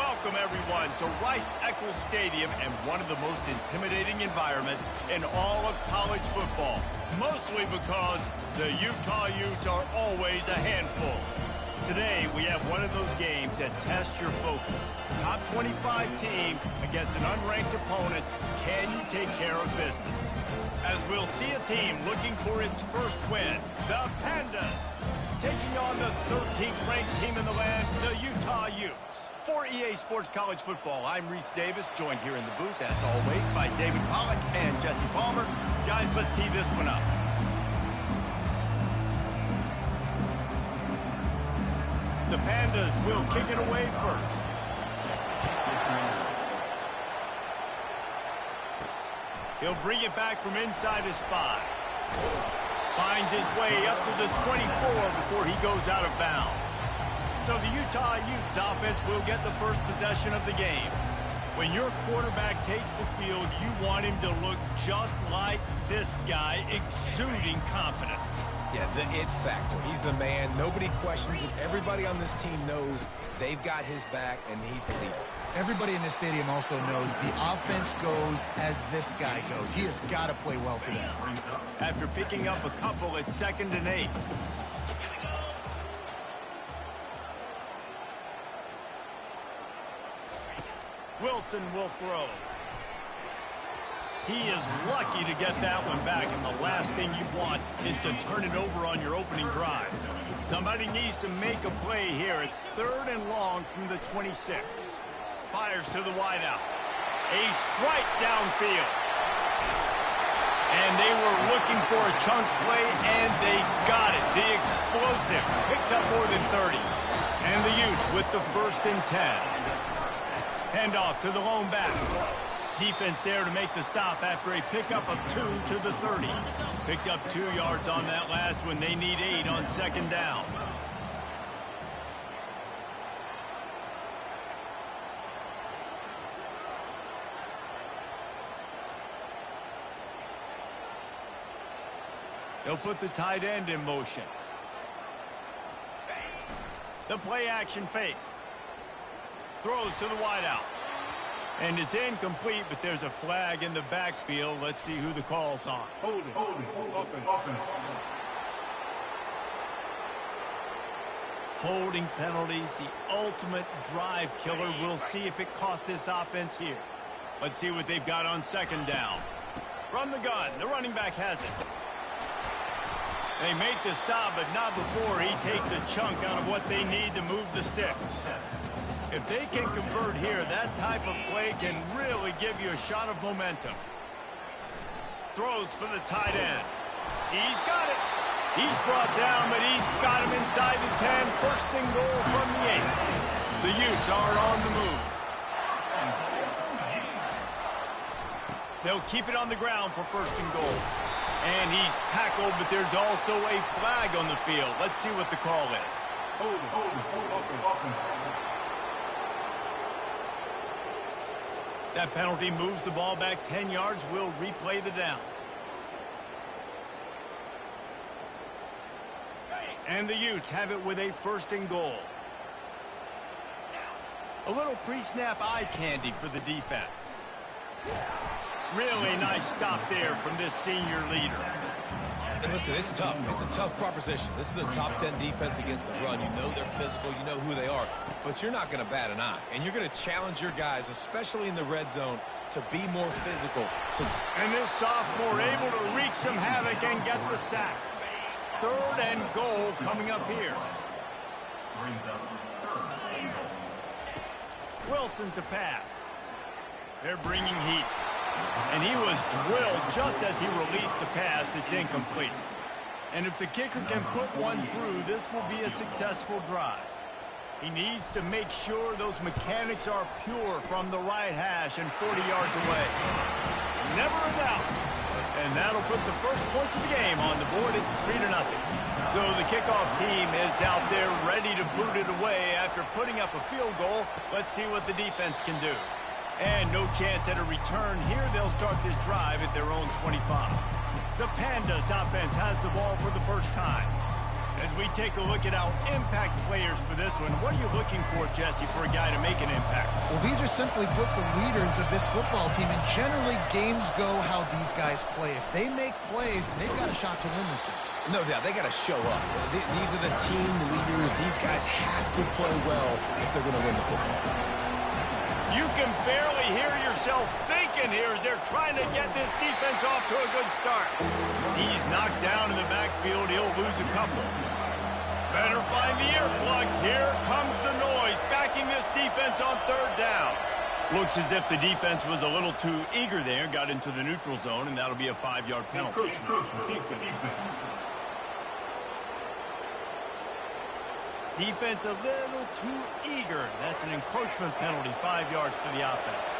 Welcome, everyone, to Rice-Eccles Stadium and one of the most intimidating environments in all of college football, mostly because the Utah Utes are always a handful. Today, we have one of those games that tests your focus. Top 25 team against an unranked opponent. Can you take care of business? As we'll see a team looking for its first win, the Pandas, taking on the 13th ranked team in the land, the Utah Utes. For EA Sports College Football, I'm Reese Davis, joined here in the booth, as always, by David Pollack and Jesse Palmer. Guys, let's tee this one up. The Pandas will kick it away first. He'll bring it back from inside his 5. Finds his way up to the 24 before he goes out of bounds. So the Utah Utes offense will get the first possession of the game. When your quarterback takes the field, you want him to look just like this guy, exuding confidence. Yeah, the it factor. He's the man. Nobody questions it. Everybody on this team knows they've got his back, and he's the leader. Everybody in this stadium also knows the offense goes as this guy goes. He has got to play well today. After picking up a couple, it's 2nd and 8. Wilson will throw. He is lucky to get that one back, and the last thing you want is to turn it over on your opening drive. Somebody needs to make a play here. It's 3rd and long from the 26. Fires to the wideout. A strike downfield. And they were looking for a chunk play, and they got it. The explosive picks up more than 30. And the Utes with the 1st and 10. Handoff to the lone back. Defense there to make the stop after a pickup of 2 to the 30. Picked up 2 yards on that last one. They need 8 on 2nd down. They'll put the tight end in motion. The play action fake. Throws to the wideout. And it's incomplete, but there's a flag in the backfield. Let's see who the call's on. Hold it. Holding penalties, the ultimate drive killer. We'll see if it costs this offense here. Let's see what they've got on 2nd down. From the gun, the running back has it. They make the stop, but not before he takes a chunk out of what they need to move the sticks. If they can convert here, that type of play can really give you a shot of momentum. Throws for the tight end. He's got it. He's brought down, but he's got him inside the 10. 1st and goal from the 8. The Utes are on the move. They'll keep it on the ground for 1st and goal. And he's tackled, but there's also a flag on the field. Let's see what the call is. Hold it. That penalty moves the ball back 10 yards. We'll replay the down. And the Utes have it with a 1st and goal. A little pre-snap eye candy for the defense. Really nice stop there from this senior leader. And listen, it's tough. It's a tough proposition. This is the top 10 defense against the run. You know they're physical. You know who they are. But you're not going to bat an eye. And you're going to challenge your guys, especially in the red zone, to be more physical. And this sophomore able to wreak some havoc and get the sack. 3rd and goal coming up here. Wilson to pass. They're bringing heat. And he was drilled just as he released the pass. It's incomplete. And if the kicker can put one through, this will be a successful drive. He needs to make sure those mechanics are pure from the right hash and 40 yards away. Never a doubt. And that'll put the first points of the game on the board. It's 3-0. So the kickoff team is out there ready to boot it away after putting up a field goal. Let's see what the defense can do. And no chance at a return here. They'll start this drive at their own 25. The Pandas offense has the ball for the first time. As we take a look at our impact players for this one, what are you looking for, Jesse, for a guy to make an impact? Well, these are simply put the leaders of this football team, and generally games go how these guys play. If they make plays, they've got a shot to win this one. No doubt, they got to show up. These are the team leaders. These guys have to play well if they're going to win the football. You can barely hear yourself thinking here as they're trying to get this defense off to a good start. He's knocked down in the backfield. He'll lose a couple. Better find the earplugs. Here comes the noise, backing this defense on third down. Looks as if the defense was a little too eager there, got into the neutral zone, and that'll be a 5-yard penalty. Defense a little too eager. That's an encroachment penalty, 5 yards for the offense.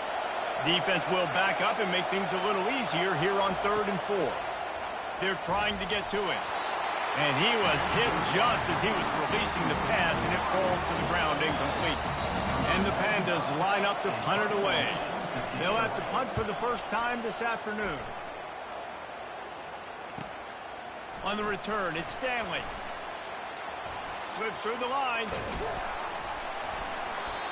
Defense will back up and make things a little easier here on 3rd and 4. They're trying to get to him. And he was hit just as he was releasing the pass, and it falls to the ground incomplete. And the Pandas line up to punt it away. They'll have to punt for the first time this afternoon. On the return, it's Stanley. Slips through the line.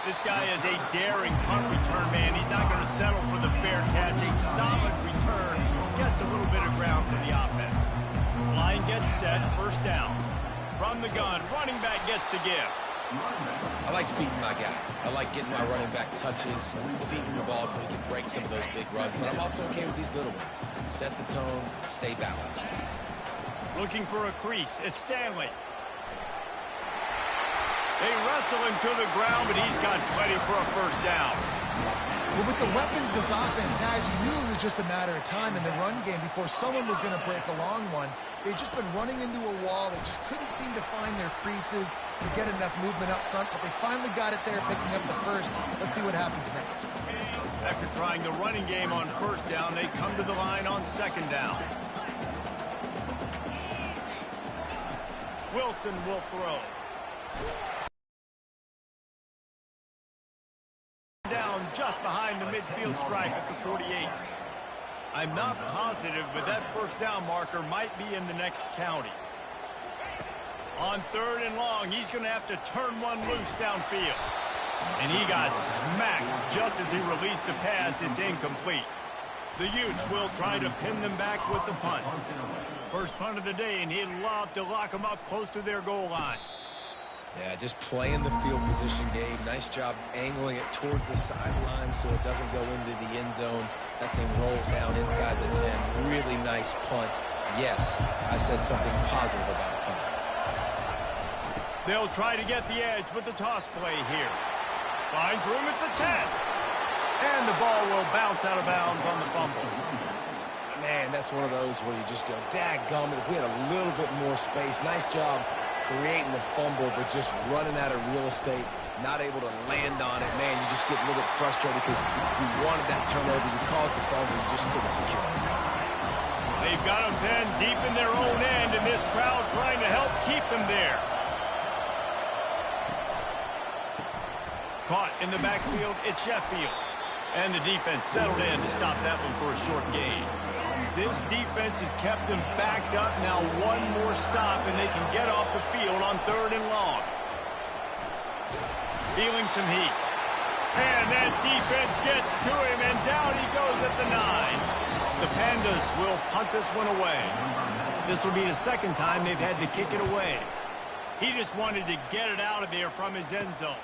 This guy is a daring punt return man. He's not going to settle for the fair catch. A solid return gets a little bit of ground for the offense. Line gets set, first down. From the gun, running back gets to give. I like feeding my guy. I like getting my running back touches, feeding the ball so he can break some of those big runs. But I'm also okay with these little ones. Set the tone, stay balanced. Looking for a crease. It's Stanley. They wrestle him to the ground, but he's got plenty for a first down. Well, with the weapons this offense has, you knew it was just a matter of time in the run game before someone was going to break a long one. They've just been running into a wall. They just couldn't seem to find their creases to get enough movement up front, but they finally got it there, picking up the first. Let's see what happens next. After trying the running game on first down, they come to the line on second down. Wilson will throw. Down just behind the midfield stripe at the 48. I'm not positive, but that first down marker might be in the next county. On 3rd and long, he's going to have to turn one loose downfield. And he got smacked just as he released the pass. It's incomplete. The Utes will try to pin them back with the punt. First punt of the day, and he'd love to lock them up close to their goal line. Yeah, just playing the field position, Gabe. Nice job angling it toward the sideline so it doesn't go into the end zone. That thing rolls down inside the 10. Really nice punt. Yes, I said something positive about punt. They'll try to get the edge with the toss play here. Finds room at the 10. And the ball will bounce out of bounds on the fumble. Man, that's one of those where you just go, dadgummit, if we had a little bit more space. Nice job creating the fumble, but just running out of real estate, not able to land on it. Man, you just get a little bit frustrated because you wanted that turnover. You caused the fumble, you just couldn't secure it. They've got them pinned deep in their own end, and this crowd trying to help keep them there. Caught in the backfield, it's Sheffield. And the defense settled in to stop that one for a short gain. This defense has kept them backed up. Now one more stop, and they can get off the field on 3rd and long. Feeling some heat. And that defense gets to him, and down he goes at the 9. The Pandas will punt this one away. This will be the second time they've had to kick it away. He just wanted to get it out of there from his end zone.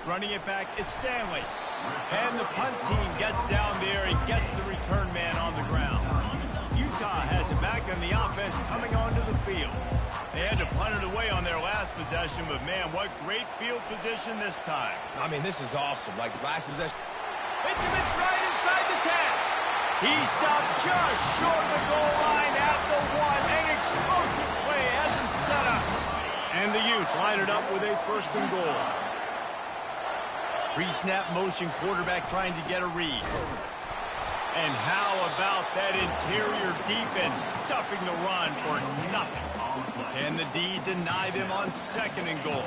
Running it back, it's Stanley. And the punt team gets down there and gets the return man on the ground. Utah has it back on the offense coming onto the field. They had to punt it away on their last possession, but man, what great field position this time. I mean, this is awesome. Like last possession. Hits him in stride inside the 10. He stopped just short of the goal line at the 1. An explosive play has him set up. And the Utes line it up with a 1st and goal. Pre-snap motion, quarterback trying to get a read. And how about that interior defense stuffing the run for nothing? Can the D deny them on 2nd and goal?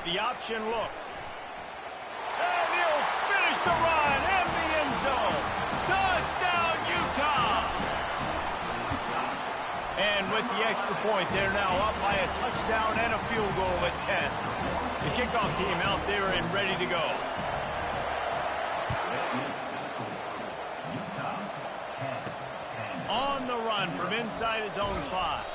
The option look. And he'll finish the run in the end zone. Touchdown, Utah! And with the extra point, they're now up by a touchdown and a field goal at 10. The kickoff team out there and ready to go. On the run from inside his own 5.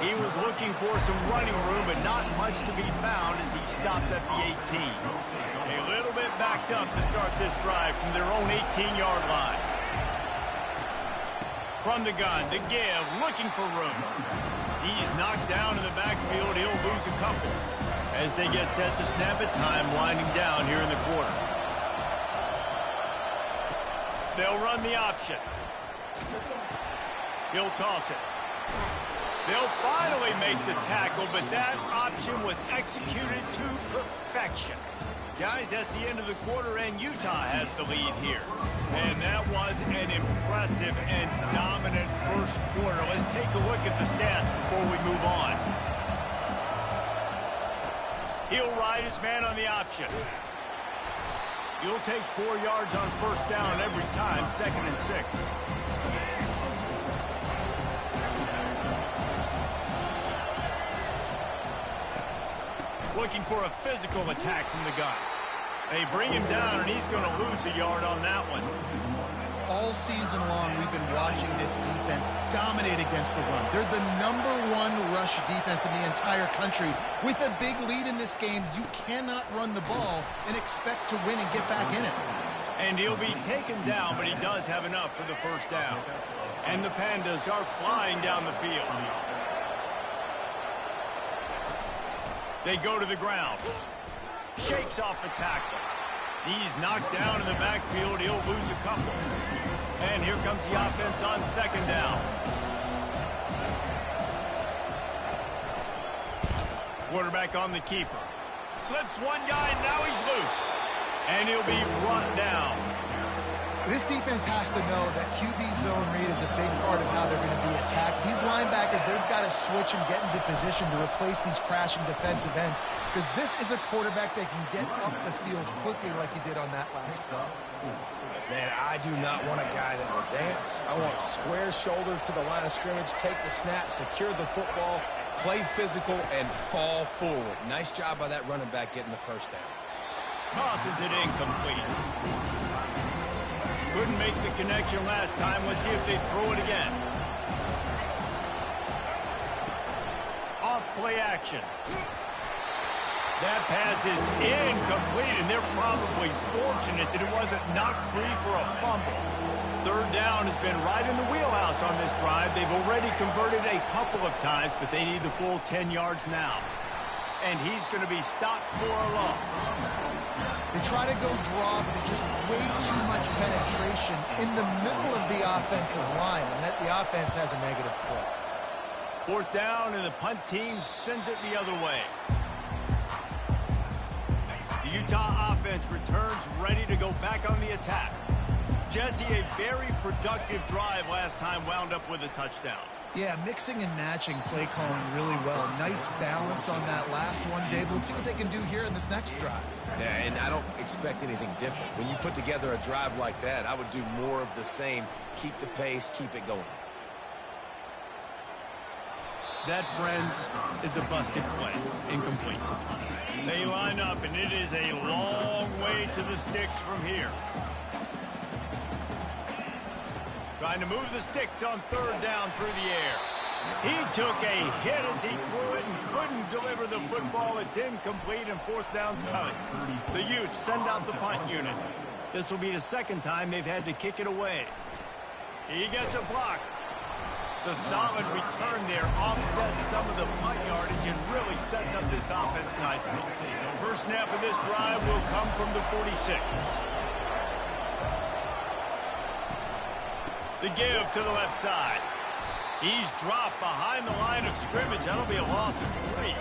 He was looking for some running room, but not much to be found as he stopped at the 18. A little bit backed up to start this drive from their own 18-yard line. From the gun, to give, looking for room. He's knocked down in the backfield. He'll lose a couple as they get set to snap it, time winding down here in the quarter. They'll run the option. He'll toss it. They'll finally make the tackle, but that option was executed to perfection. Guys, that's the end of the quarter, and Utah has the lead here. And that was an impressive and dominant first quarter. Let's take a look at the stats before we move on. He'll ride his man on the option. He'll take 4 yards on first down every time, 2nd and 6. Looking for a physical attack from the gun. They bring him down, and he's going to lose a yard on that one. All season long, we've been watching this defense dominate against the run. They're the #1 rush defense in the entire country. With a big lead in this game, you cannot run the ball and expect to win and get back in it. And he'll be taken down, but he does have enough for the first down. And the Pandas are flying down the field. They go to the ground. Shakes off a tackle. He's knocked down in the backfield. He'll lose a couple. And here comes the offense on 2nd down. Quarterback on the keeper. Slips one guy, and now he's loose. And he'll be brought down. This defense has to know that QB zone read is a big part of how they're going to be attacked. These linebackers, they've got to switch and get into position to replace these crashing defensive ends, because this is a quarterback that can get up the field quickly like he did on that last play. Man, I do not want a guy that will dance. I want square shoulders to the line of scrimmage, take the snap, secure the football, play physical, and fall forward. Nice job by that running back getting the first down. Tosses it incomplete. Couldn't make the connection last time. Let's see if they throw it again. Off play action. That pass is incomplete, and they're probably fortunate that it wasn't knocked free for a fumble. 3rd down has been right in the wheelhouse on this drive. They've already converted a couple of times, but they need the full 10 yards now. And he's going to be stopped for a loss. They try to go draw, but it's just way too much penetration in the middle of the offensive line, and that the offense has a negative play. 4th down, and the punt team sends it the other way. The Utah offense returns ready to go back on the attack. Jesse, a very productive drive last time, wound up with a touchdown. Yeah, mixing and matching play calling really well. Nice balance on that last one, Dave. Let's see what they can do here in this next drive. Yeah, and I don't expect anything different. When you put together a drive like that, I would do more of the same. Keep the pace, keep it going. That, friends, is a busted play. Incomplete. They line up, and it is a long way to the sticks from here. Trying to move the sticks on 3rd down through the air. He took a hit as he threw it and couldn't deliver the football. It's incomplete, and 4th down's coming. The Utes send out the punt unit. This will be the 2nd time they've had to kick it away. He gets a block. The solid return there offsets some of the punt yardage and really sets up this offense nicely. First snap of this drive will come from the 46. The give to the left side. He's dropped behind the line of scrimmage. That'll be a loss of 3.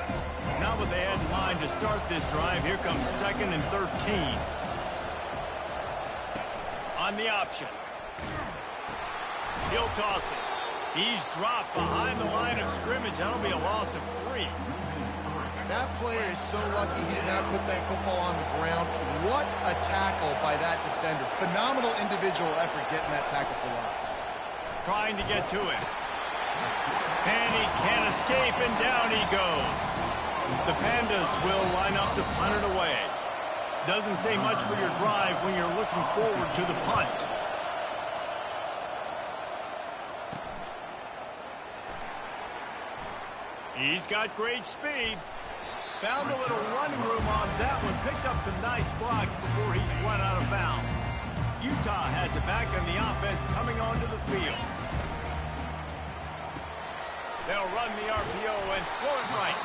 Not what they had in mind to start this drive. Here comes 2nd and 13. On the option. He'll toss it. He's dropped behind the line of scrimmage. That'll be a loss of 3. That player is so lucky he did not put that football on the ground. What a tackle by that defender. Phenomenal individual effort getting that tackle for loss. Trying to get to it. And he can't escape, and down he goes. The Pandas will line up to punt it away. Doesn't say much for your drive when you're looking forward to the punt. He's got great speed. Found a little running room on that one. Picked up some nice blocks before he's run out of bounds. Utah has it back on the offense coming onto the field. They'll run the RPO and throw it right.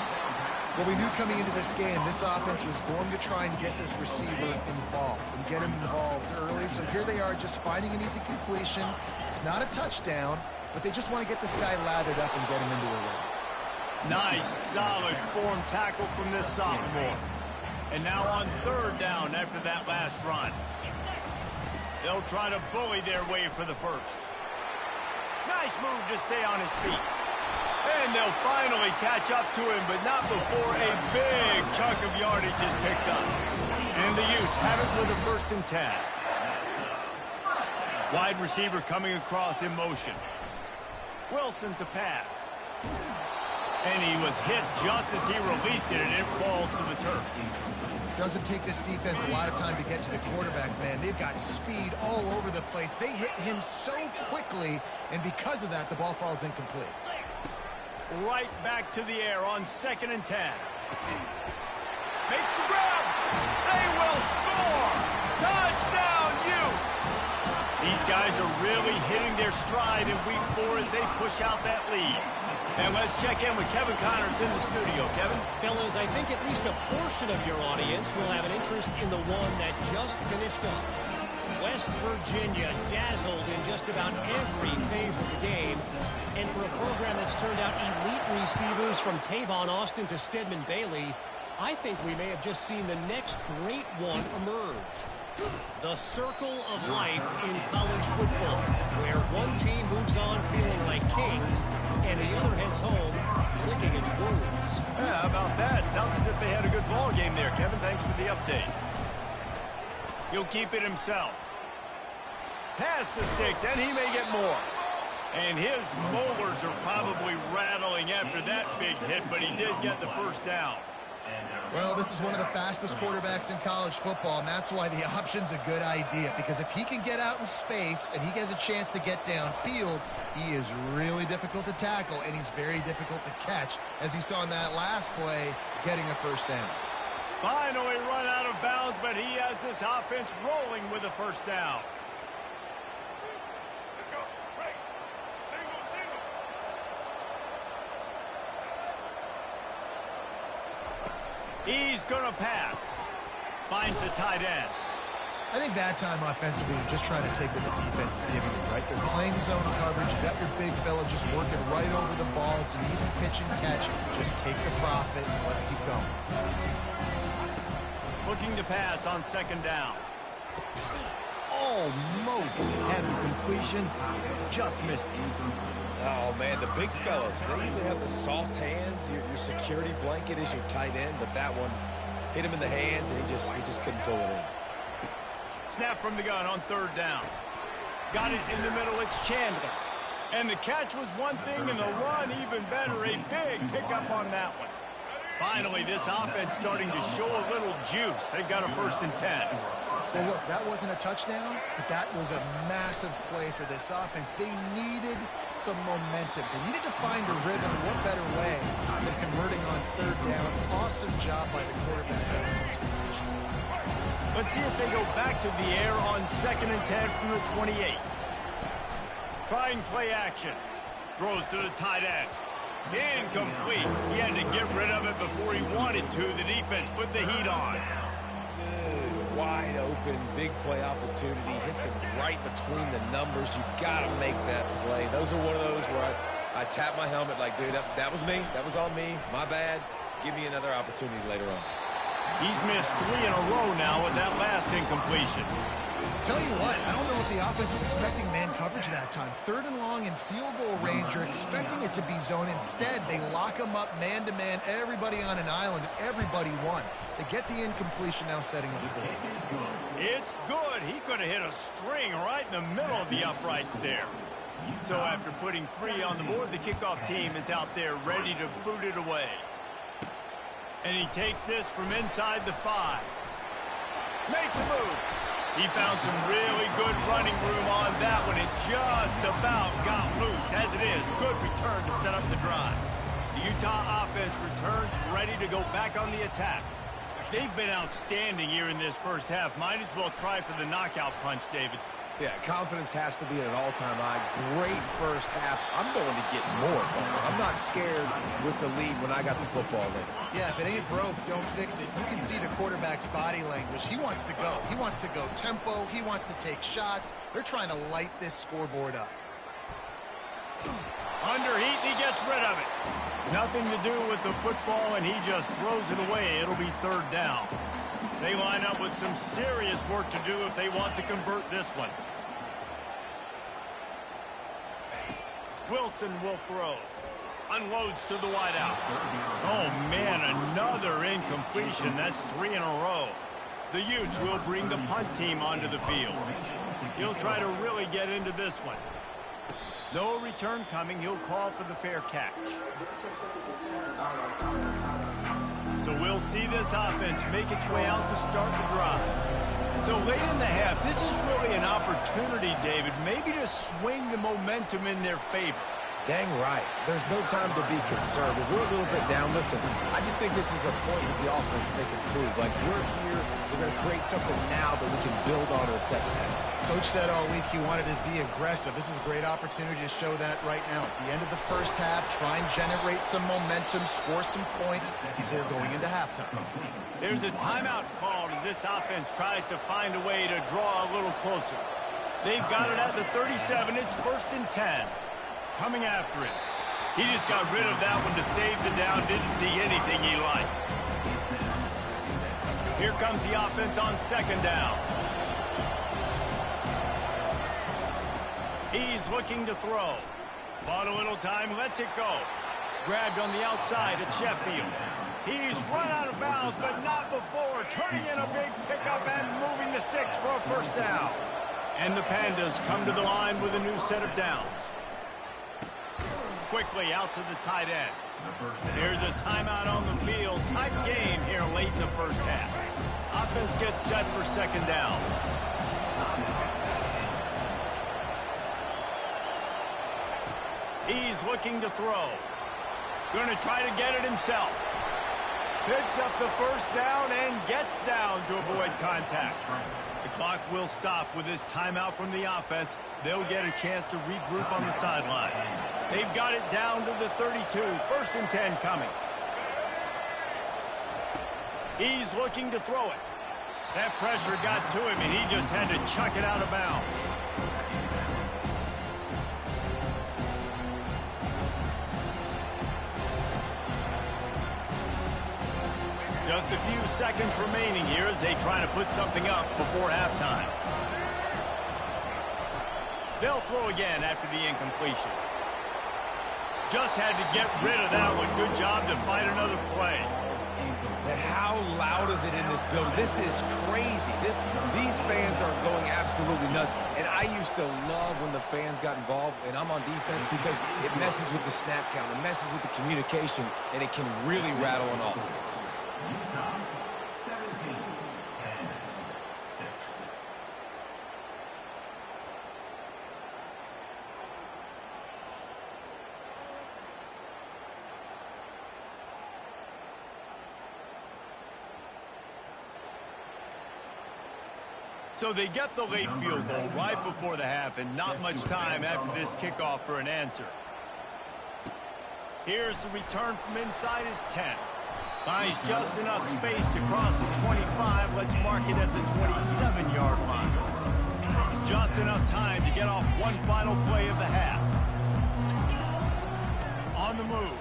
Well, we knew coming into this game, this offense was going to try and get this receiver involved and get him involved early. So here they are just finding an easy completion. It's not a touchdown, but they just want to get this guy lathered up and get him into a run. Nice, solid form tackle from this sophomore. And now on third down after that last run. They'll try to bully their way for the first. Nice move to stay on his feet. And they'll finally catch up to him, but not before a big chunk of yardage is picked up. And the Utes have it with a 1st and 10. Wide receiver coming across in motion. Wilson to pass. And he was hit just as he released it, and it falls to the turf. Doesn't take this defense a lot of time to get to the quarterback, man. They've got speed all over the place. They hit him so quickly, and because of that, the ball falls incomplete. Right back to the air on 2nd and 10. Makes the grab. They will score. Touchdown, Utes. These guys are really hitting their stride in week 4 as they push out that lead. And let's check in with Kevin Connors in the studio. Kevin? Fellas, I think at least a portion of your audience will have an interest in the one that just finished up. West Virginia dazzled in just about every phase of the game. And for a program that's turned out elite receivers from Tavon Austin to Stedman Bailey, I think we may have just seen the next great one emerge. The circle of life in college football, where one team moves on feeling like kings, and the other heads home licking its wounds. Yeah, how about that? Sounds as if they had a good ball game there. Kevin, thanks for the update. He'll keep it himself. Pass the sticks, and he may get more. And his molars are probably rattling after that big hit, but he did get the 1st down. Well, this is one of the fastest quarterbacks in college football, and that's why the option's a good idea. Because if he can get out in space and he has a chance to get downfield, he is really difficult to tackle, and he's very difficult to catch, as you saw in that last play, getting a 1st down. Finally run out of bounds, but he has this offense rolling with a 1st down. He's going to pass. Finds the tight end. I think that time offensively, you're just trying to take what the defense is giving you, right? They're playing zone coverage. You got your big fella just working right over the ball. It's an easy pitch and catch. Just take the profit and let's keep going. Looking to pass on 2nd down. Almost had the completion. Just missed it. Oh, man, the big fellas, they usually have the soft hands. Your security blanket is your tight end, but that one hit him in the hands, and he just couldn't pull it in. Snap from the gun on 3rd down. Got it in the middle. It's Chandler. And the catch was one thing, and the run even better. A big pickup on that one. Finally, this offense starting to show a little juice. They've got a 1st and 10. Well, look, that wasn't a touchdown, but that was a massive play for this offense. They needed some momentum. They needed to find a rhythm. What better way than converting on 3rd down? Awesome job by the quarterback. Let's see if they go back to the air on 2nd and 10 from the 28. Trying play action. Throws to the tight end. Incomplete. He had to get rid of it before he wanted to. The defense put the heat on. Good, wide open, big play opportunity. Hits him right between the numbers. You got to make that play. Those are one of those where I tap my helmet like, dude, that was me. That was all me. My bad. Give me another opportunity later on. He's missed 3 in a row now with that last incompletion. Tell you what, I don't know if the offense was expecting man coverage that time. 3rd and long in field goal range, you're expecting it to be zone. Instead, they lock him up man-to-man, everybody on an island, and everybody won. They get the incompletion now setting up for it. It's good. He could have hit a string right in the middle of the uprights there. So after putting 3 on the board, the kickoff team is out there ready to boot it away. And he takes this from inside the 5. Makes a move. He found some really good running room on that one. It just about got loose. As it is, good return to set up the drive. The Utah offense returns ready to go back on the attack. They've been outstanding here in this first half. Might as well try for the knockout punch, David. Yeah, confidence has to be at an all-time high. Great first half. I'm going to get more, folks. I'm not scared with the lead when I got the football in. Yeah, if it ain't broke, don't fix it. You can see the quarterback's body language. He wants to go. He wants to go tempo. He wants to take shots. They're trying to light this scoreboard up. Under heat, and he gets rid of it. Nothing to do with the football, and he just throws it away. It'll be 3rd down. They line up with some serious work to do if they want to convert this one. Wilson will throw. Unloads to the wideout. Oh, man, another incompletion. That's 3 in a row. The Utes will bring the punt team onto the field. He'll try to really get into this one. No return coming. He'll call for the fair catch. So we'll see this offense make its way out to start the drive. So late in the half, this is really an opportunity, David, maybe to swing the momentum in their favor. Dang right. There's no time to be conservative. We're a little bit down. Listen, I just think this is a point with the offense that they can prove. Like, we're here. We're going to create something now that we can build on in the second half. Coach said all week he wanted to be aggressive. This is a great opportunity to show that right now. At the end of the first half, try and generate some momentum, score some points before going into halftime. There's a timeout called as this offense tries to find a way to draw a little closer. They've got it at the 37. It's 1st and 10. Coming after it. He just got rid of that one to save the down. Didn't see anything he liked. Here comes the offense on 2nd down. He's looking to throw. Bought a little time, lets it go. Grabbed on the outside at Sheffield. He's run out of bounds, but not before. Turning in a big pickup and moving the sticks for a 1st down. And the Pandas come to the line with a new set of downs. Quickly out to the tight end. There's a timeout on the field. Tight game here late in the first half. Offense gets set for 2nd down. He's looking to throw. Going to try to get it himself. Picks up the 1st down and gets down to avoid contact. The clock will stop with this timeout from the offense. They'll get a chance to regroup on the sideline. They've got it down to the 32. 1st and 10 coming. He's looking to throw it. That pressure got to him, and he just had to chuck it out of bounds. Just a few seconds remaining here as they try to put something up before halftime. They'll throw again after the incompletion. Just had to get rid of that one. Good job to find another play. And how loud is it in this building? This is crazy. These fans are going absolutely nuts. And I used to love when the fans got involved, and I'm on defense, because it messes with the snap count. It messes with the communication, and it can really rattle an offense. Utah 17, Pandas 6. So they get the late field goal right before the half, and not much time after this kickoff for an answer. Here's the return from inside his 10. Finds just enough space to cross the 25. Let's mark it at the 27-yard line. Just enough time to get off one final play of the half. On the move.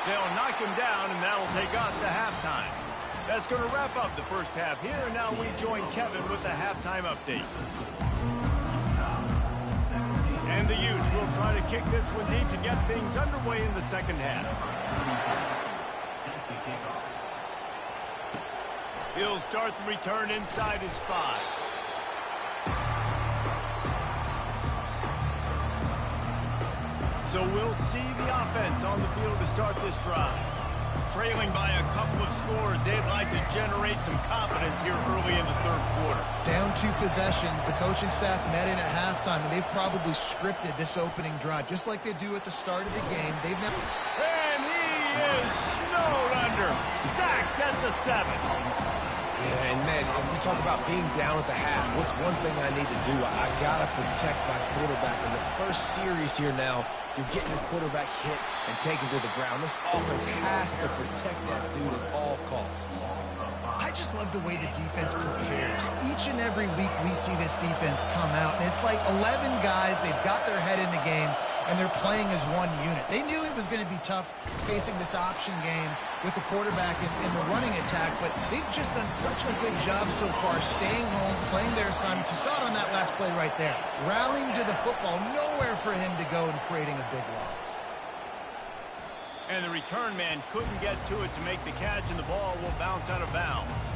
They'll knock him down, and that'll take us to halftime. That's going to wrap up the first half here, and now we join Kevin with the halftime update. And the Utes will try to kick this one deep to get things underway in the second half. He'll start the return inside his 5. So we'll see the offense on the field to start this drive. Trailing by a couple of scores, they'd like to generate some confidence here early in the third quarter. Down 2 possessions, the coaching staff met in at halftime, and they've probably scripted this opening drive, just like they do at the start of the game. They've never... And he is snowed under, sacked at the 7. Yeah, and man, we talk about being down at the half. What's one thing I need to do? I got to protect my quarterback. In the first series here now, you're getting your quarterback hit and taken to the ground. This offense has to protect that dude at all costs. I just love the way the defense prepares. Each and every week we see this defense come out, and it's like 11 guys, they've got their head in the game, and they're playing as one unit. They knew it was going to be tough facing this option game with the quarterback in the running attack, but they've just done such a good job so far staying home, playing their assignments. You saw it on that last play right there. Rallying to the football, nowhere for him to go and creating a big loss. And the return man couldn't get to it to make the catch, and the ball will bounce out of bounds.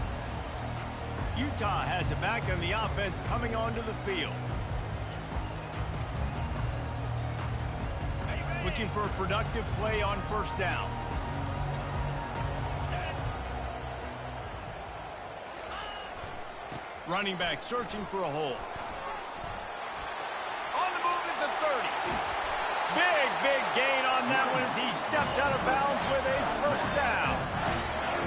Utah has it back on the offense coming onto the field. Looking for a productive play on first down. Running back searching for a hole. On the move at the 30. Big gain on that one as he steps out of bounds with a first down.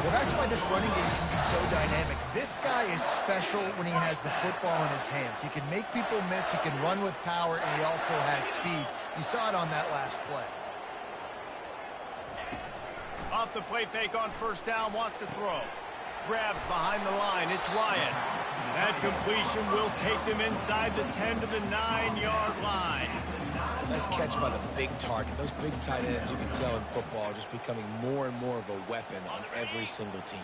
Well, that's why this running game can be so dynamic. This guy is special when he has the football in his hands. He can make people miss, he can run with power, and he also has speed. You saw it on that last play. Off the play fake on first down, wants to throw. Grabs behind the line, it's Ryan. That completion will take them inside the 10 to the 9-yard line. Nice catch by the big target. Those big tight ends, you can tell in football, are just becoming more and more of a weapon on every single team.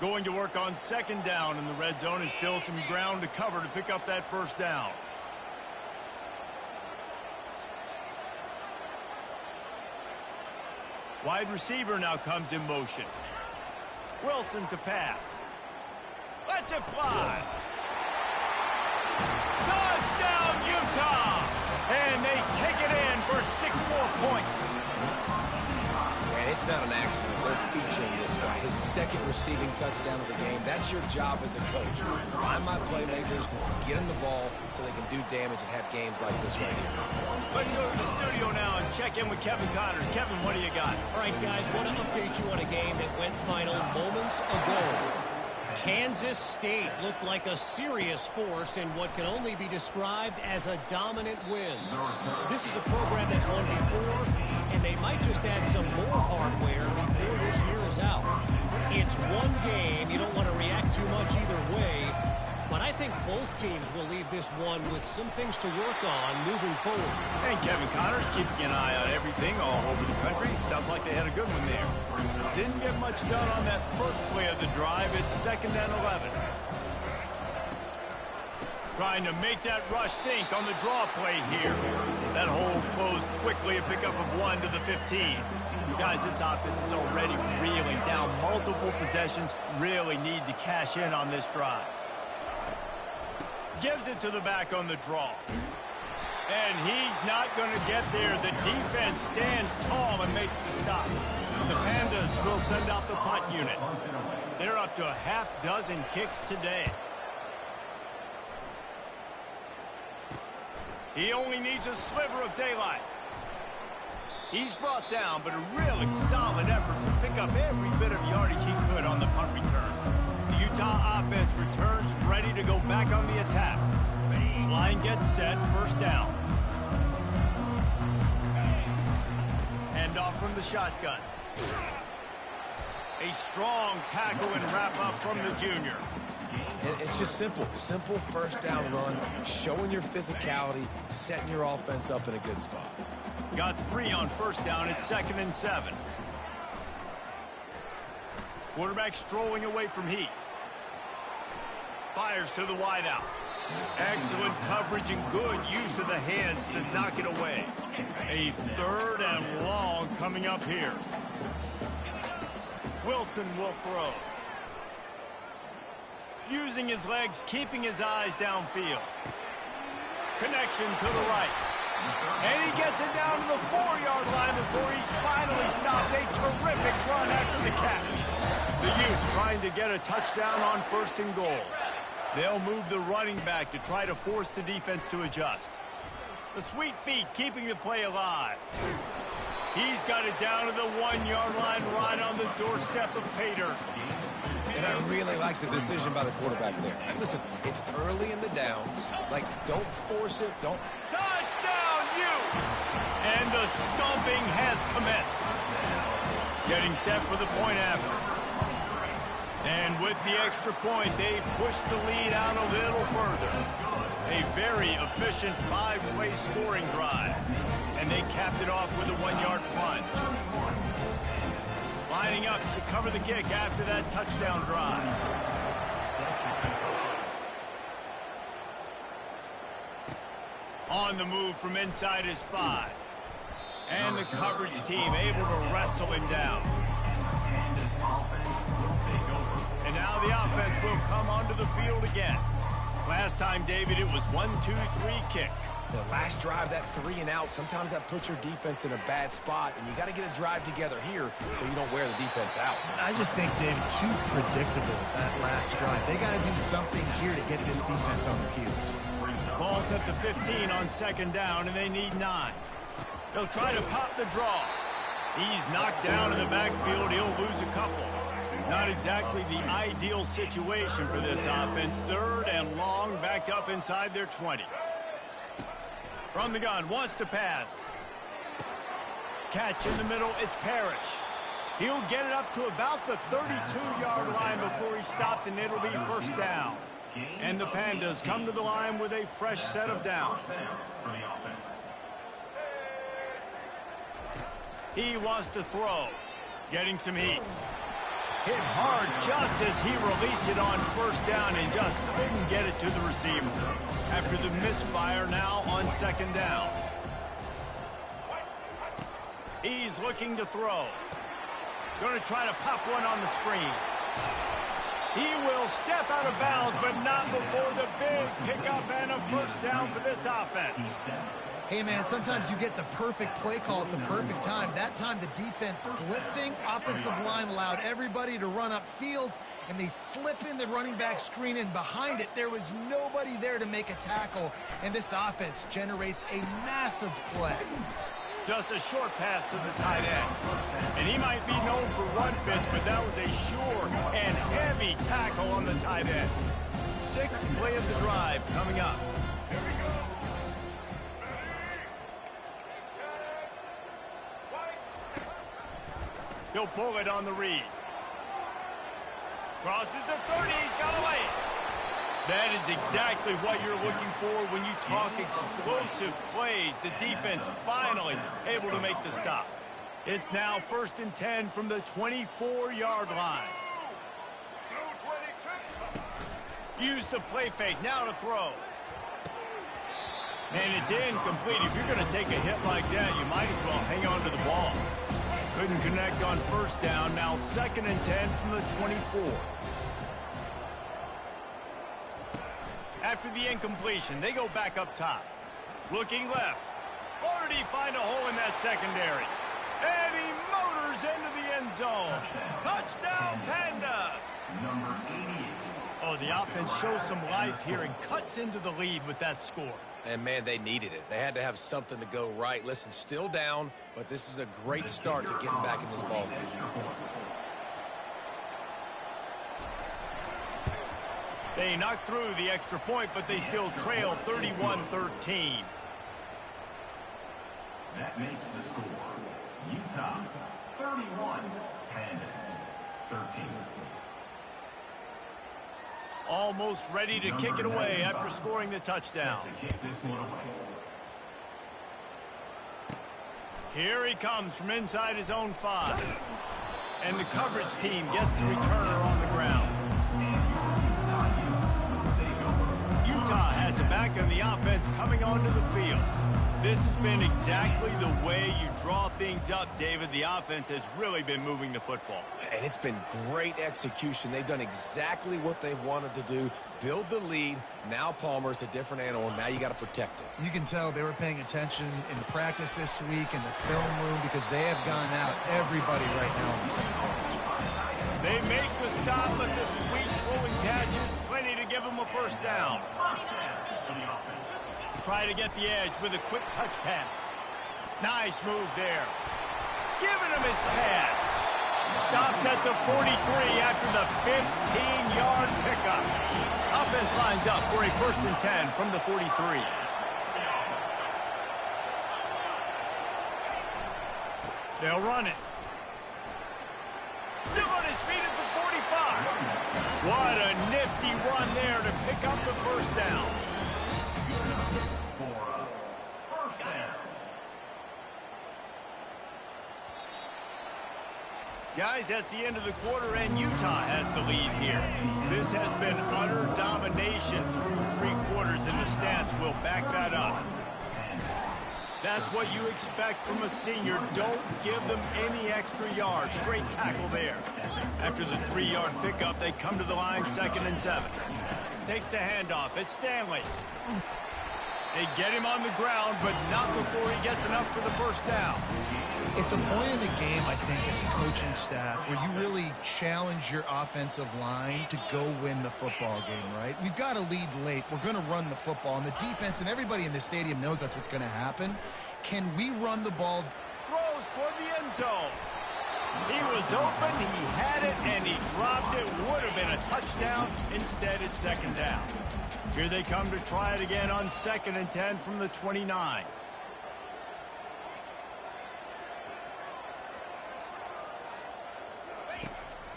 Going to work on second down in the red zone, and still some ground to cover to pick up that first down. Wide receiver now comes in motion. Wilson to pass. Lets it fly. Touchdown, Utah! And they take it in for 6 more points. And it's not an accident. They're featuring this guy. His second receiving touchdown of the game. That's your job as a coach. Find my playmakers, get them the ball so they can do damage and have games like this right here. Let's go to the studio now and check in with Kevin Connors. Kevin, what do you got? All right, guys, want to update you on a game that went final moments ago. Kansas State looked like a serious force in what can only be described as a dominant win. This is a program that's won before, and they might just add some more hardware before this year is out. It's one game. You don't want to react too much either way, but I think both teams will leave this one with some things to work on moving forward. And Kevin Connors keeping an eye on everything all over the country. Sounds like they had a good one there. Didn't get much done on that first play of the drive. It's 2nd and 11. Trying to make that rush think on the draw play here. That hole closed quickly, a pickup of 1 to the 15. Guys, this offense is already reeling down multiple possessions. Really need to cash in on this drive. Gives it to the back on the draw. And he's not going to get there. The defense stands tall and makes the stop. The Pandas will send out the punt unit. They're up to a half-dozen kicks today. He only needs a sliver of daylight. He's brought down, but a really solid effort to pick up every bit of yardage he could on the punt return. The Utah offense returns ready to go back on the attack. Line gets set, first down. Hand off from the shotgun. A strong tackle and wrap up from the junior. And it's just simple first down run, showing your physicality, setting your offense up in a good spot. Got 3 on first down. It's 2nd and 7. Quarterback strolling away from heat. Fires to the wideout. Excellent coverage and good use of the hands to knock it away. A 3rd and long coming up here. Wilson will throw. Using his legs, keeping his eyes downfield. Connection to the right. And he gets it down to the 4-yard line before he's finally stopped. A terrific run after the catch. The Utes trying to get a touchdown on 1st and goal. They'll move the running back to try to force the defense to adjust. The sweet feet keeping the play alive. He's got it down to the 1-yard line right on the doorstep of pay dirt. And I really like the decision by the quarterback there. And listen, it's early in the downs. Like, don't force it. Don't. Touchdown, Utes! And the stomping has commenced. Getting set for the point after. And with the extra point, they push the lead out a little further. A very efficient 5-play scoring drive. And they capped it off with a 1-yard punt. Lining up to cover the kick after that touchdown drive. On the move from inside his 5. And the coverage team able to wrestle him down. And now the offense will come onto the field again. Last time, David, it was 1-2-3 kick. The last drive, that 3-and-out, sometimes that puts your defense in a bad spot, and you got to get a drive together here so you don't wear the defense out. I just think, David, too predictable, that last drive. They got to do something here to get this defense on their heels. Ball's at the 15 on 2nd down, and they need 9. They'll try to pop the draw. He's knocked down in the backfield. He'll lose a couple. Not exactly the ideal situation for this offense. 3rd and long, backed up inside their 20. From the gun, wants to pass. Catch in the middle, it's Parrish. He'll get it up to about the 32-yard line before he stopped, and it'll be 1st down. And the Pandas come to the line with a fresh set of downs. He wants to throw, getting some heat. Hit hard just as he released it on 1st down and just couldn't get it to the receiver. After the misfire, now on 2nd down. He's looking to throw. Going to try to pop one on the screen. He will step out of bounds, but not before the big pickup and a 1st down for this offense. Hey, man, sometimes you get the perfect play call at the perfect time. That time, the defense blitzing, offensive line allowed everybody to run upfield, and they slip in the running back screen, and behind it, there was nobody there to make a tackle, and this offense generates a massive play. Just a short pass to the tight end. And he might be known for run fits, but that was a sure and heavy tackle on the tight end. 6th play of the drive coming up. He'll pull it on the read. Crosses the 30, he's got away. That is exactly what you're looking for when you talk explosive plays. The defense finally able to make the stop. It's now 1st and 10 from the 24-yard line. Use the play fake, now to throw. And it's incomplete. If you're going to take a hit like that, you might as well hang on to the ball. Couldn't connect on 1st down. Now 2nd and 10 from the 24. After the incompletion, they go back up top. Looking left. Or did he find a hole in that secondary? And he motors into the end zone. Touchdown, Pandas! Number 88. Oh, the offense shows some life here and cuts into the lead with that score. And, man, they needed it. They had to have something to go right. Listen, still down, but this is a great start to getting back in this ballgame. They knocked through the extra point, but they still trail 31-13. That makes the score Utah 31, Pandas 13. Almost ready to kick it away after scoring the touchdown. To kick this one away. Here he comes from inside his own 5. And the coverage team gets the returner on the ground. Utah has it back in the offense coming onto the field. This has been exactly the way you draw things up, David. The offense has really been moving the football. And it's been great execution. They've done exactly what they've wanted to do. Build the lead. Now Palmer's a different animal. Now you got to protect it. You can tell they were paying attention in practice this week in the film room because they have gone out everybody right now on the same page. They make the stop, but the sweet rolling catch is plenty to give them a first down. Try to get the edge with a quick touch pass. Nice move there. Giving him his pads. Stopped at the 43 after the 15-yard pickup. Offense lines up for a 1st and 10 from the 43. They'll run it. Still on his feet at the 45. What a nifty run there to pick up the first down. Guys, that's the end of the quarter, and Utah has the lead here. This has been utter domination through 3 quarters, and the stats will back that up. That's what you expect from a senior. Don't give them any extra yards. Great tackle there. After the 3-yard pickup, they come to the line, 2nd and 7. Takes the handoff. It's Stanley. They get him on the ground, but not before he gets enough for the first down. It's a point in the game, I think, as a coaching staff, where you really challenge your offensive line to go win the football game, right? We've got to lead late. We're going to run the football, and the defense and everybody in the stadium knows that's what's going to happen. Can we run the ball? Throws toward the end zone. He was open, he had it, and he dropped it. Would have been a touchdown. Instead, it's 2nd down. Here they come to try it again on 2nd and 10 from the 29.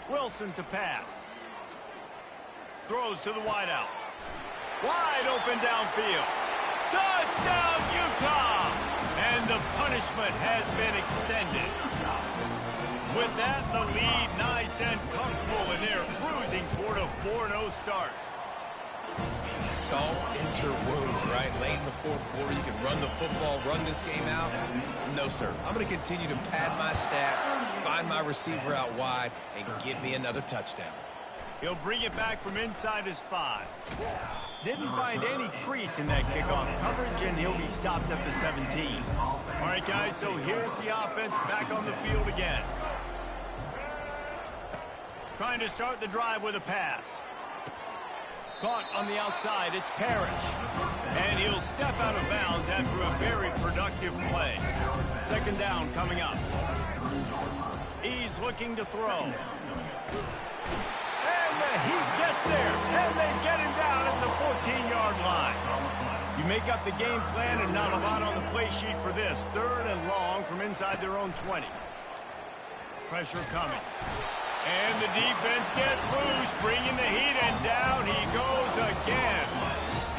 Wilson to pass. Throws to the wideout. Wide open downfield. Touchdown, Utah! And the punishment has been extended. With that, the lead nice and comfortable, and they're cruising toward a 4-0 start. Salt into wound, right? Late in the 4th quarter, you can run the football, run this game out. No, sir. I'm going to continue to pad my stats, find my receiver out wide, and give me another touchdown. He'll bring it back from inside his 5. Didn't find any crease in that kickoff coverage, and he'll be stopped at the 17. All right, guys, so here's the offense back on the field again. Trying to start the drive with a pass. Caught on the outside, it's Parrish. And he'll step out of bounds after a very productive play. 2nd down coming up. He's looking to throw. And the Heat gets there, and they get him down at the 14-yard line. You make up the game plan and not a lot on the play sheet for this. 3rd and long from inside their own 20. Pressure coming. And the defense gets loose, bringing the Heat, and down he goes again.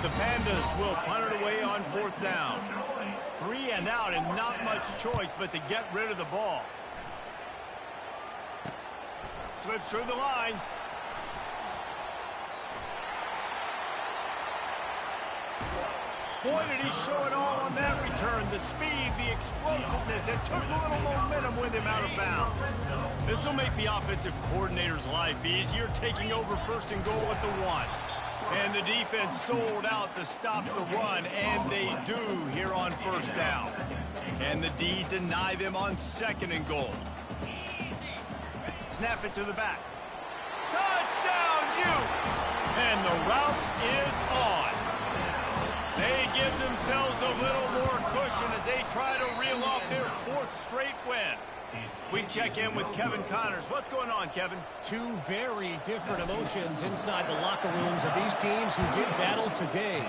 The Pandas will punt it away on 4th down. 3 and out, and not much choice but to get rid of the ball. Slips through the line. Boy, did he show it all on that return. The speed, the explosiveness. It took a little momentum with him out of bounds. This will make the offensive coordinator's life easier, taking over 1st and goal at the 1. And the defense sold out to stop the run, and they do here on 1st down. Can the D deny them on 2nd and goal? Snap it to the back. Touchdown, Utes! And the route is on. They give themselves a little more cushion as they try to reel off their 4th straight win. We check in with Kevin Connors. What's going on, Kevin? 2 very different emotions inside the locker rooms of these teams who did battle today.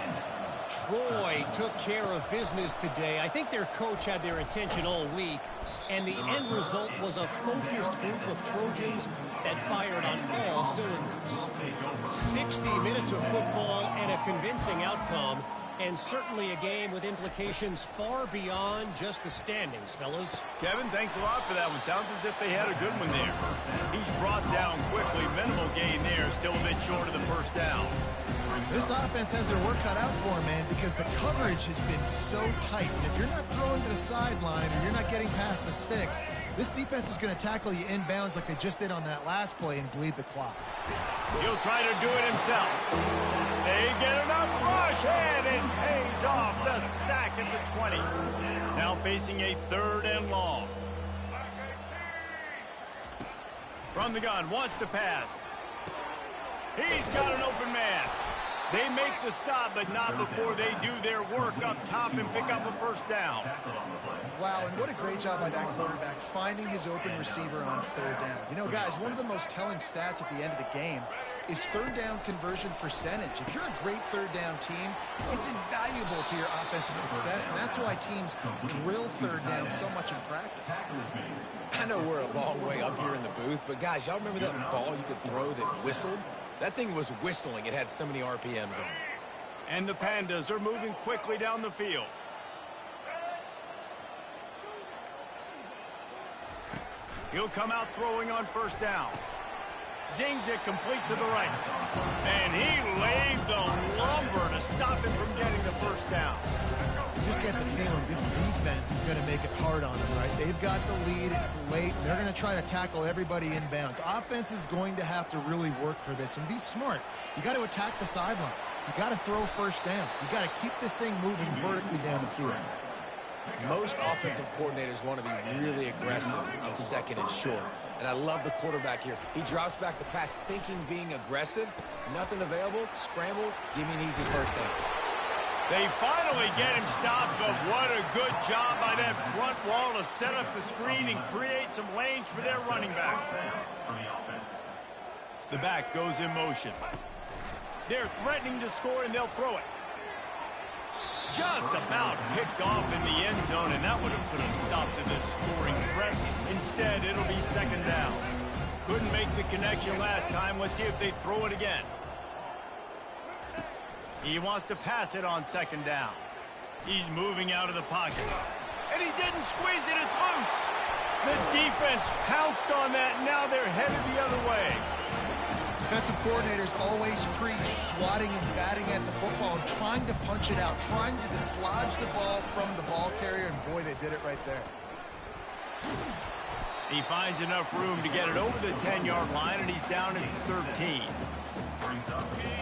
Troy took care of business today. I think their coach had their attention all week, and the end result was a focused group of Trojans that fired on all cylinders. 60 minutes of football and a convincing outcome, and certainly a game with implications far beyond just the standings, fellas. Kevin, thanks a lot for that one. Sounds as if they had a good one there. He's brought down quickly. Minimal gain there, still a bit short of the first down. This offense has their work cut out for them, man, because the coverage has been so tight. And if you're not throwing to the sideline or you're not getting past the sticks, this defense is going to tackle you inbounds like they just did on that last play and bleed the clock. He'll try to do it himself. They get enough rush, and it pays off. The sack at the 20. Now facing a 3rd and long. From the gun, wants to pass. He's got an open man. They make the stop, but not before they do their work up top and pick up a 1st down. Wow, and what a great job by that quarterback finding his open receiver on 3rd down. You know, guys, one of the most telling stats at the end of the game is 3rd down conversion percentage. If you're a great 3rd down team, it's invaluable to your offensive success, and that's why teams drill 3rd down so much in practice. I know we're a long way up here in the booth, but guys, y'all remember that ball you could throw that whistled? That thing was whistling. It had so many RPMs on it. And the Pandas are moving quickly down the field. He'll come out throwing on 1st down. Zings it complete to the right. And he laid the lumber to stop him from getting the 1st down. You just get the feeling this defense is going to make it hard on them, right? They've got the lead. It's late. They're going to try to tackle everybody inbounds. Offense is going to have to really work for this and be smart. You got to attack the sidelines. You got to throw 1st downs. You got to keep this thing moving vertically down the field. Most offensive coordinators want to be really aggressive on 2nd and short. And I love the quarterback here. He drops back the pass thinking being aggressive. Nothing available. Scramble. Give me an easy 1st down. They finally get him stopped, but what a good job by that front wall to set up the screen and create some lanes for their running back. The back goes in motion. They're threatening to score, and they'll throw it. Just about picked off in the end zone, and that would have put a stop to this scoring threat. Instead, it'll be 2nd down. Couldn't make the connection last time. Let's see if they throw it again. He wants to pass it on 2nd down. He's moving out of the pocket. And he didn't squeeze it. It's loose. The defense pounced on that. Now they're headed the other way. Defensive coordinators always preach swatting and batting at the football and trying to punch it out, trying to dislodge the ball from the ball carrier, and boy, they did it right there. He finds enough room to get it over the 10-yard line, and he's down at 13.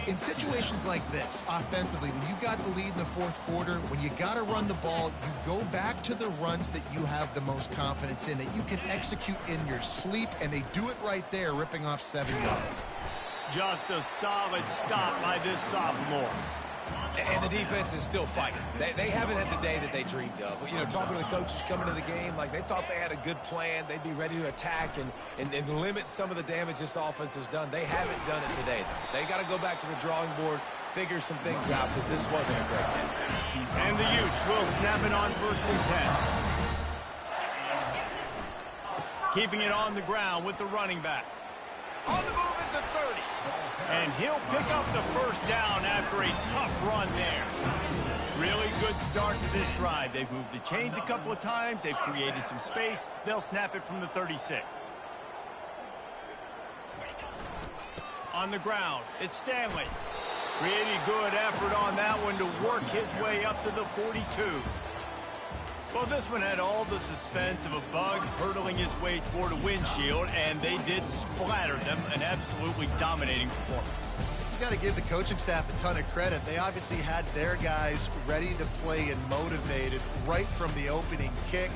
In situations like this, offensively, when you've got the lead in the 4th quarter, when you got to run the ball, you go back to the runs that you have the most confidence in, that you can execute in your sleep, and they do it right there, ripping off 7 yards. Just a solid stop by this sophomore. And the defense is still fighting. They haven't had the day that they dreamed of. But, you know, talking to the coaches coming to the game, like they thought they had a good plan. They'd be ready to attack and limit some of the damage this offense has done. They haven't done it today, though. They got to go back to the drawing board, figure some things out, because this wasn't a great game. And the Utes will snap it on 1st and 10. Keeping it on the ground with the running back. On the move at the 30. And he'll pick up the 1st down after a tough run there. Really good start to this drive. They've moved the chains a couple of times. They've created some space. They'll snap it from the 36. On the ground, it's Stanley. Pretty good effort on that one to work his way up to the 42. Well, this one had all the suspense of a bug hurtling his way toward a windshield, and they did splatter them. An absolutely dominating performance. You got to give the coaching staff a ton of credit. They obviously had their guys ready to play and motivated right from the opening kick.